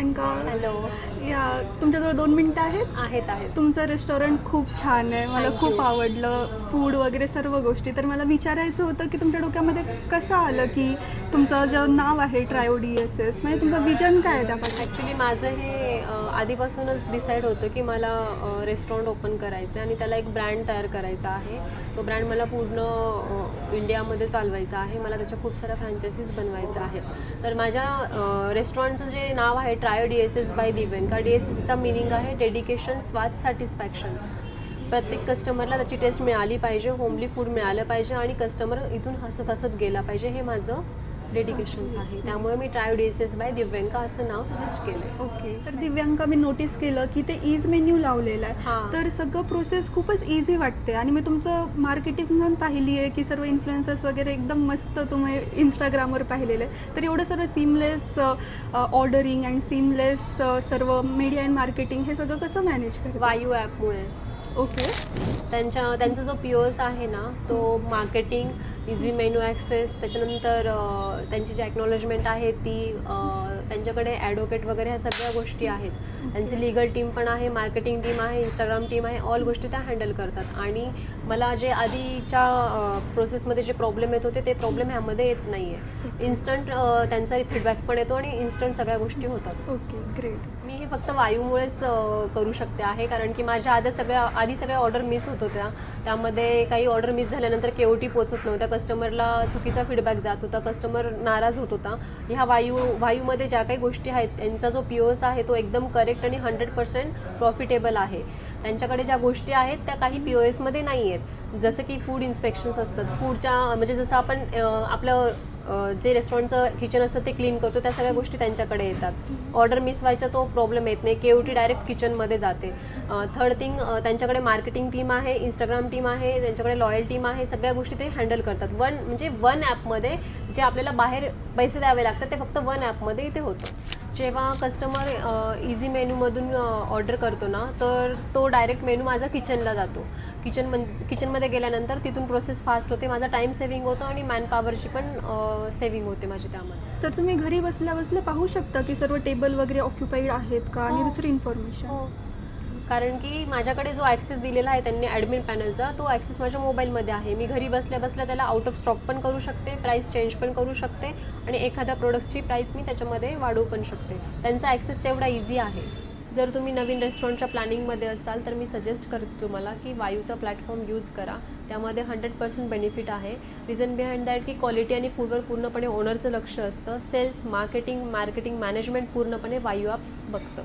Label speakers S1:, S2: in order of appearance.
S1: Priyanka.
S2: Hello.
S1: या तुमच्याजवळ 2 मिनिटं आहेत?
S2: आहेत.
S1: तुमचं रेस्टॉरंट खूप छान आहे, मला
S2: Thank
S1: खूप
S2: you.
S1: आवडलं, फूड वगैरे सर्व गोष्टी. तर मला विचारायचं होतं की तुमच्या डोक्यामध्ये कसं आलं की तुमचं जे नाव आहे ट्रायो DSS, म्हणजे तुमचं विजन काय आहे त्यापासून?
S2: ॲक्च्युली माझं हे आधीपासूनच डिसाईड होतं की मला रेस्टॉरंट ओपन करायचं आहे आणि त्याला एक ब्रँड तयार करायचा आहे. तो ब्रँड मला पूर्ण इंडियामध्ये चालवायचा आहे. मला त्याच्या खूप साऱ्या फ्रँचायसीज बनवायच्या आहेत. तर माझ्या रेस्टॉरंटचं जे नाव आहे ट्रायो DSS बाय दिव्यांका. DSSचा मिनिंग आहे डेडिकेशन, स्वाद, सॅटिस्फॅक्शन. प्रत्येक कस्टमरला त्याची टेस्ट मिळाली पाहिजे, होमली फूड मिळालं पाहिजे आणि कस्टमर इथून हसत हसत गेला पाहिजे, हे माझं डेडिकेशन्स आहे. त्यामुळे मी ट्रायो DSS बाय दिव्यांका असं नाव सजेस्ट केलं.
S1: ओके. तर दिव्यांका मी नोटीस केलं की ते ईज मेन्यू लावलेलं आहे.
S2: हां.
S1: तर सगळं प्रोसेस खूपच इझी वाटते आणि मी तुमचं मार्केटिंग पण पाहिली आहे की सर्व इन्फ्लुएन्सर्स वगैरे एकदम मस्त तुम्ही इंस्टाग्रामवर पाहिलेलं आहे. तर एवढं सर्व सीमलेस ऑर्डरिंग अँड सीमलेस सर्व मीडिया अँड मार्केटिंग हे सगळं कसं मॅनेज करतं?
S2: वायू ॲपमुळे.
S1: ओके.
S2: त्यांचा जो POS आहे ना, तो मार्केटिंग, इझी मेन्यू ॲक्सेस, त्याच्यानंतर त्यांची जी ॲक्नॉलेजमेंट आहे ती, त्यांच्याकडे ॲडव्होकेट वगैरे ह्या सगळ्या गोष्टी आहेत. त्यांची लिगल टीम पण आहे, मार्केटिंग टीम आहे, इंस्टाग्राम टीम आहे, ऑल गोष्टी त्या हँडल करतात. आणि मला जे आधीच्या प्रोसेसमध्ये जे प्रॉब्लेम येत होते ते प्रॉब्लेम ह्यामध्ये येत नाही आहे. इन्स्टंट त्यांचा फीडबॅक पण येतो आणि इन्स्टंट सगळ्या गोष्टी होतात.
S1: Okay, great.
S2: मी हे फक्त वायूमुळेच करू शकते आहे, कारण की माझ्या आधी सगळ्या ऑर्डर मिस होत होत्या. त्यामध्ये काही ऑर्डर मिस झाल्यानंतर KOT पोचत नव्हत्या, कस्टमरला चुकीचा फीडबॅक जात होता, कस्टमर नाराज होत होता. ह्या वायूमध्ये ज्या काही गोष्टी आहेत त्यांचा जो POS आहे तो एकदम करेक्ट आणि 100% प्रॉफिटेबल आहे. त्यांच्याकडे ज्या गोष्टी आहेत त्या काही POSमध्ये नाही आहेत. जसं की फूड इन्स्पेक्शन्स असतात, फूडच्या म्हणजे जसं आपण आपलं जे रेस्टॉरंटचं किचन असतं ते क्लीन करतो, त्या सगळ्या गोष्टी त्यांच्याकडे येतात. ऑर्डर मिस व्हायचा तो प्रॉब्लेम येत नाही. KOT डायरेक्ट किचनमध्ये जाते. थर्ड थिंग, त्यांच्याकडे मार्केटिंग टीम आहे, इंस्टाग्राम टीम आहे, त्यांच्याकडे लॉयल टीम आहे, सगळ्या गोष्टी ते हँडल करतात. वन ॲपमध्ये जे आपल्याला बाहेर पैसे द्यावे लागतात ते फक्त वन ॲपमध्ये इथे होतं. जेव्हा कस्टमर इझी मेनूमधून ऑर्डर करतो ना, तर तो डायरेक्ट मेनू माझा किचनला जातो. किचनमध्ये गेल्यानंतर तिथून प्रोसेस फास्ट होते, माझा टाईम सेव्हिंग होतो आणि मॅनपॉवरची पण सेव्हिंग होते माझी त्यामध्ये.
S1: तर तुम्ही घरी बसल्या बसल्या पाहू शकता की सर्व टेबल वगैरे ऑक्युपाईड आहेत का, आणि
S2: हो.
S1: दुसरी इन्फॉर्मेशन?
S2: हो, कारण की माझ्याकडे जो ॲक्सेस दिलेला आहे त्यांनी ॲडमिन पॅनलचा, तो ॲक्सेस माझ्या मोबाईलमध्ये आहे. मी घरी बसल्या बसल्या त्याला आउट ऑफ स्टॉक पण करू शकते, प्राईस चेंज पण करू शकते आणि एखाद्या प्रोडक्टची प्राईस मी त्याच्यामध्ये वाढवू पण शकते. त्यांचा ॲक्सेस तेवढा इझी आहे. जर तुम्ही नवीन रेस्टॉरंटच्या प्लॅनिंगमध्ये असाल तर मी सजेस्ट करते तुम्हाला की वायूचा प्लॅटफॉर्म यूज करा. त्यामध्ये 100% बेनिफिट आहे. रिझन बिहाइंड दॅट की क्वालिटी आणि फूडवर पूर्णपणे ओनरचं लक्ष असतं. सेल्स, मार्केटिंग मॅनेजमेंट पूर्णपणे वायू ॲप बघतं.